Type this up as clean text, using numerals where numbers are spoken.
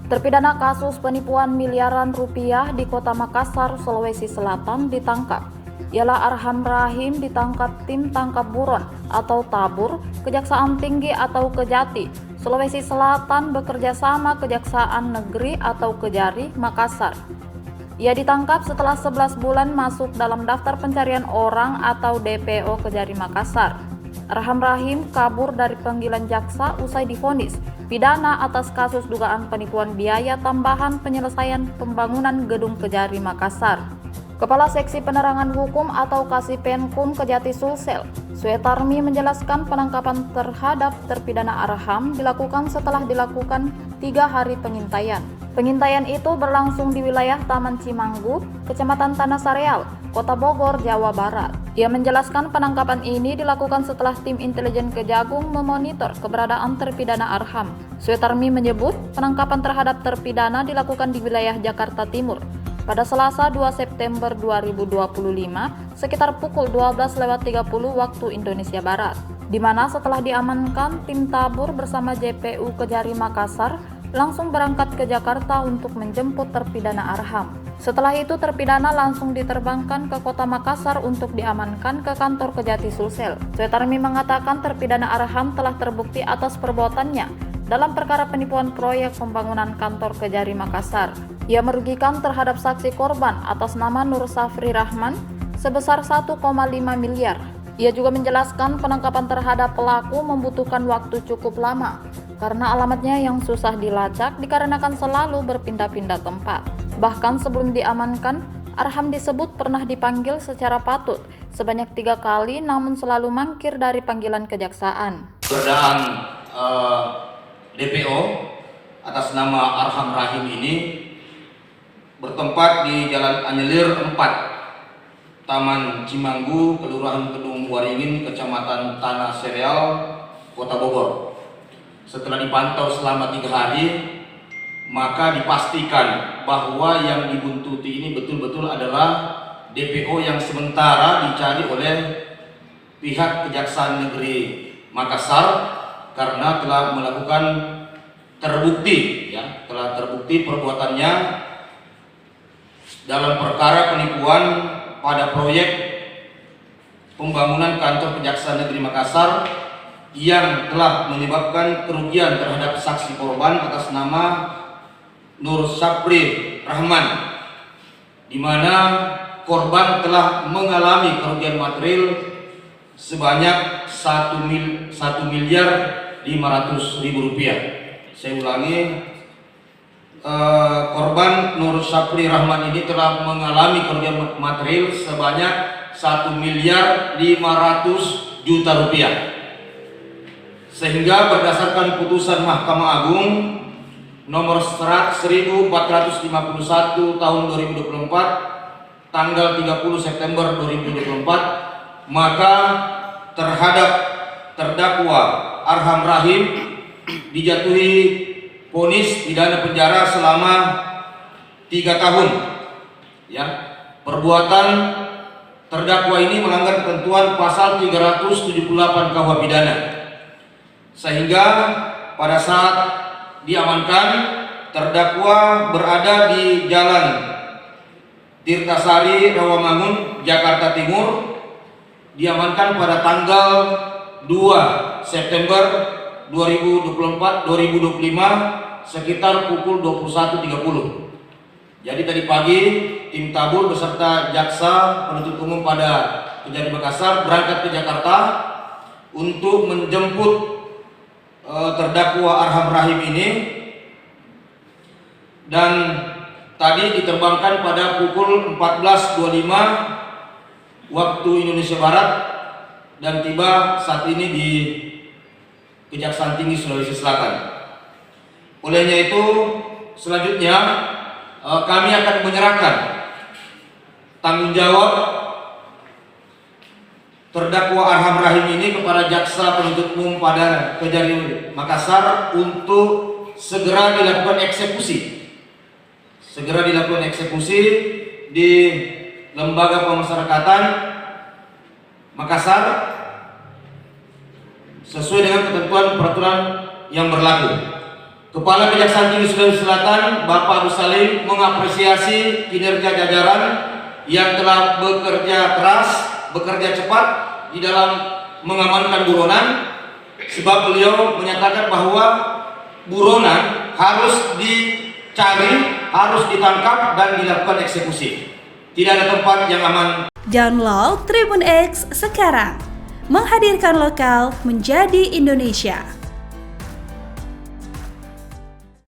Terpidana kasus penipuan miliaran rupiah di Kota Makassar, Sulawesi Selatan ditangkap. Ialah Arham Rahim ditangkap tim tangkap buron atau tabur Kejaksaan Tinggi atau Kejati, Sulawesi Selatan bekerja sama Kejaksaan Negeri atau Kejari, Makassar. Ia ditangkap setelah 11 bulan masuk dalam daftar pencarian orang atau DPO Kejari Makassar. Arham Rahim kabur dari panggilan jaksa usai divonis pidana atas kasus dugaan penipuan biaya tambahan penyelesaian pembangunan gedung Kejari Makassar. Kepala Seksi Penerangan Hukum atau Kasipenkum Kejati Sulsel, Suetarmi menjelaskan penangkapan terhadap terpidana Arham dilakukan setelah dilakukan 3 hari pengintaian. Pengintaian itu berlangsung di wilayah Taman Cimanggu, Kecamatan Tanah Sareal, Kota Bogor, Jawa Barat. Ia menjelaskan penangkapan ini dilakukan setelah tim intelijen Kejagung memonitor keberadaan terpidana Arham. Suetarmi menyebut penangkapan terhadap terpidana dilakukan di wilayah Jakarta Timur pada Selasa 2 September 2025 sekitar pukul 12.30 waktu Indonesia Barat, di mana setelah diamankan tim tabur bersama JPU Kejari Makassar langsung berangkat ke Jakarta untuk menjemput terpidana Arham. Setelah itu terpidana langsung diterbangkan ke Kota Makassar untuk diamankan ke kantor Kejati Sulsel. Suetarmi mengatakan terpidana Arham telah terbukti atas perbuatannya dalam perkara penipuan proyek pembangunan kantor Kejari Makassar. Ia merugikan terhadap saksi korban atas nama Nur Safri Rahman sebesar 1,5 miliar. Ia juga menjelaskan penangkapan terhadap pelaku membutuhkan waktu cukup lama karena alamatnya yang susah dilacak dikarenakan selalu berpindah-pindah tempat. Bahkan sebelum diamankan, Arham disebut pernah dipanggil secara patut sebanyak 3 kali namun selalu mangkir dari panggilan kejaksaan. Keberadaan DPO atas nama Arham Rahim ini bertempat di Jalan Anyelir 4, Taman Cimanggu, Kelurahan Kedung Waringin, Kecamatan Tanah Sareal, Kota Bogor. Setelah dipantau selama 3 hari, maka dipastikan bahwa yang dibuntuti ini betul-betul adalah DPO yang sementara dicari oleh pihak Kejaksaan Negeri Makassar karena telah melakukan terbukti perbuatannya dalam perkara penipuan pada proyek pembangunan kantor Kejaksaan Negeri Makassar yang telah menyebabkan kerugian terhadap saksi korban atas nama Nur Safri Rahman, di mana korban telah mengalami kerugian material sebanyak 1.500.000 rupiah. Saya ulangi, korban Nur Safri Rahman ini telah mengalami kerugian material sebanyak 1.500.000.000 rupiah. Sehingga berdasarkan putusan Mahkamah Agung nomor 1451 tahun 2024 tanggal 30 September 2024, maka terhadap terdakwa Arham Rahim dijatuhi vonis pidana penjara selama 3 tahun. Ya, perbuatan terdakwa ini melanggar ketentuan pasal 378 KUH pidana. Sehingga pada saat diamankan, terdakwa berada di Jalan Tirtasari, Rawamangun, Jakarta Timur. Diamankan pada tanggal 2 September 2025 sekitar pukul 21.30. Jadi tadi pagi tim tabur beserta jaksa penuntut umum pada Kejari Makassar berangkat ke Jakarta untuk menjemput terdakwa Arham Rahim ini, dan tadi diterbangkan pada pukul 14.25 waktu Indonesia Barat dan tiba saat ini di Kejaksaan Tinggi Sulawesi Selatan. Olehnya itu selanjutnya kami akan menyerahkan tanggung jawab terdakwa Arham Rahim ini kepada jaksa penuntut umum pada Kejari Makassar untuk segera dilakukan eksekusi di Lembaga Pemasyarakatan Makassar sesuai dengan ketentuan peraturan yang berlaku. Kepala Kejaksaan Tinggi Sulawesi Selatan, Bapak Agus Salim, mengapresiasi kinerja jajaran yang telah bekerja keras, bekerja cepat di dalam mengamankan buronan, sebab beliau menyatakan bahwa buronan harus dicari, harus ditangkap dan dilakukan eksekusi. Tidak ada tempat yang aman. Download Tribun X sekarang, menghadirkan lokal menjadi Indonesia.